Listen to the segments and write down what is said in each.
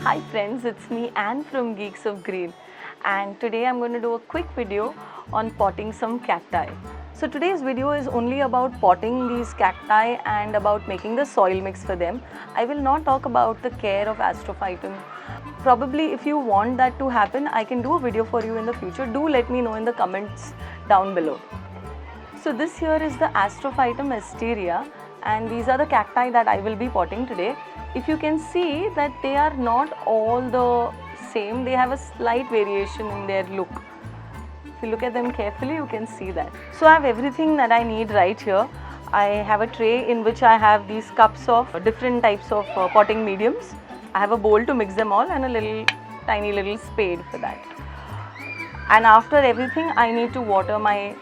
Hi friends, it's me Anne from Geeks of Green, and today I'm going to do a quick video on potting some cacti. So today's video is only about potting these cacti and about making the soil mix for them. I will not talk about the care of Astrophytum. Probably if you want that to happen, I can do a video for you in the future. Do let me know in the comments down below. So this here is the Astrophytum asteria, and these are the cacti that I will be potting today. If you can see that they are not all the same, they have a slight variation in their look. If you look at them carefully, you can see that. So I have everything that I need right here. I have a tray in which I have these cups of different types of potting mediums. I have a bowl to mix them all and a tiny little spade for that. And after everything, I need to water my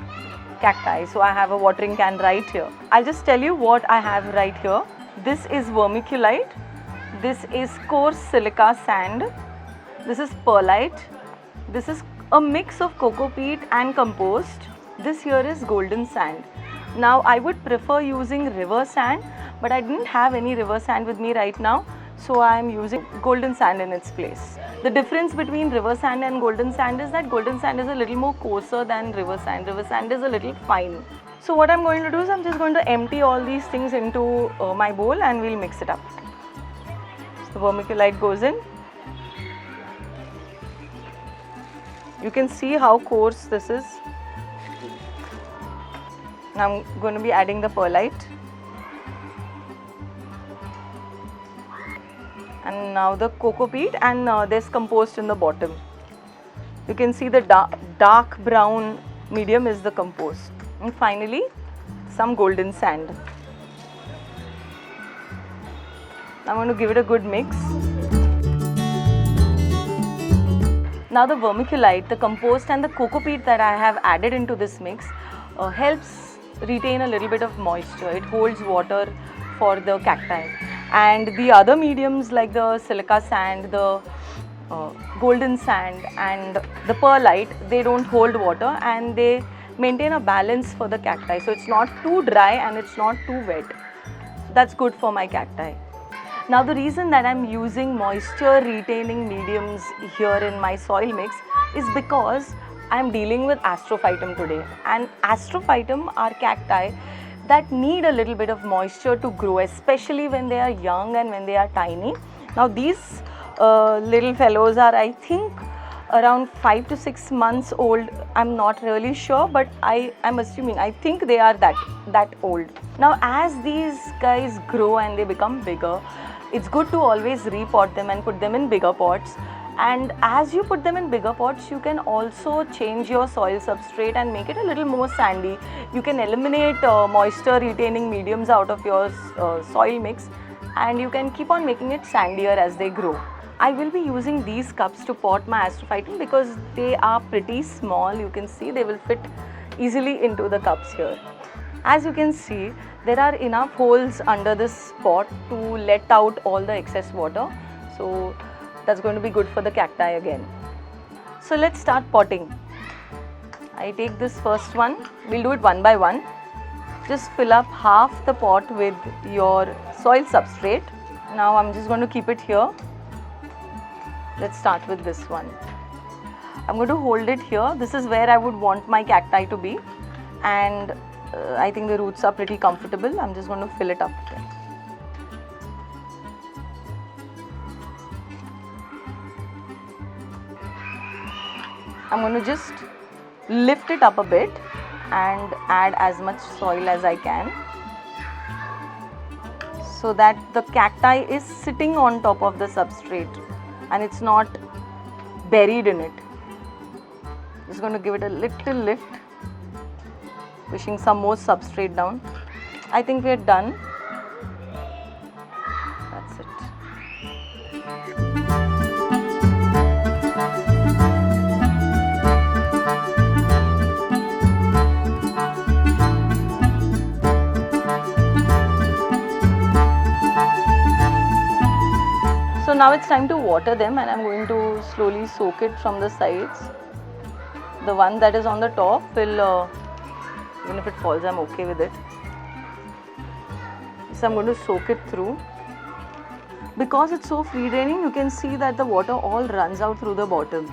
cacti. So I have a watering can right here. I'll just tell you what I have right here. This is vermiculite. This is coarse silica sand. This is perlite. This is a mix of coco peat and compost. This here is golden sand. Now I would prefer using river sand, but I didn't have any river sand with me right now, so I am using golden sand in its place. The difference between river sand and golden sand is that golden sand is a little more coarser than river sand. River sand is a little fine. So what I'm going to do is I'm just going to empty all these things into my bowl and we'll mix it up. So vermiculite goes in. You can see how coarse this is. Now I'm going to be adding the perlite. And now the coco peat, and there's compost in the bottom. You can see the dark brown medium is the compost. And finally, some golden sand. I'm going to give it a good mix. Now the vermiculite, the compost and the coco peat that I have added into this mix helps retain a little bit of moisture. It holds water for the cacti. And the other mediums like the silica sand, the golden sand and the perlite, they don't hold water and they maintain a balance for the cacti. So it's not too dry and it's not too wet. That's good for my cacti. Now the reason that I'm using moisture retaining mediums here in my soil mix is because I'm dealing with Astrophytum today. And Astrophytum are cacti that need a little bit of moisture to grow, especially when they are young and when they are tiny. Now these little fellows are, I think, around 5 to 6 months old. I'm not really sure, but I am assuming, I think they are that old. Now as these guys grow and they become bigger, it's good to always repot them and put them in bigger pots. And as you put them in bigger pots, you can also change your soil substrate and make it a little more sandy. You can eliminate moisture retaining mediums out of your soil mix, and you can keep on making it sandier as they grow. I will be using these cups to pot my Astrophytum because they are pretty small. You can see they will fit easily into the cups here. As you can see, there are enough holes under this pot to let out all the excess water. So that's going to be good for the cacti again. So let's start potting. I take this first one. We'll do it one by one. Just fill up half the pot with your soil substrate. Now I'm just going to keep it here. Let's start with this one. I'm going to hold it here. This is where I would want my cacti to be, and I think the roots are pretty comfortable. I'm just going to fill it up there. I'm going to just lift it up a bit and add as much soil as I can so that the cacti is sitting on top of the substrate and it's not buried in it. Just going to give it a little lift, pushing some more substrate down. I think we're done. That's it. So now it's time to water them, and I'm going to slowly soak it from the sides. The one that is on the top will, even if it falls, I'm okay with it. So I'm going to soak it through. Because it's so free draining, you can see that the water all runs out through the bottom.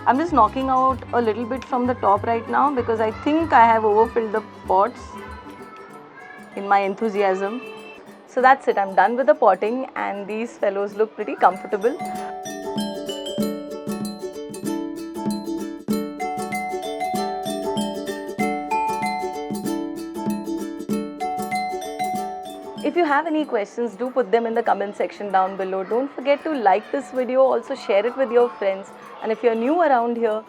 I'm just knocking out a little bit from the top right now because I think I have overfilled the pots in my enthusiasm. So that's it, I'm done with the potting and these fellows look pretty comfortable. If you have any questions, do put them in the comment section down below. Don't forget to like this video, also share it with your friends. And if you're new around here,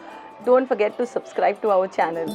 don't forget to subscribe to our channel.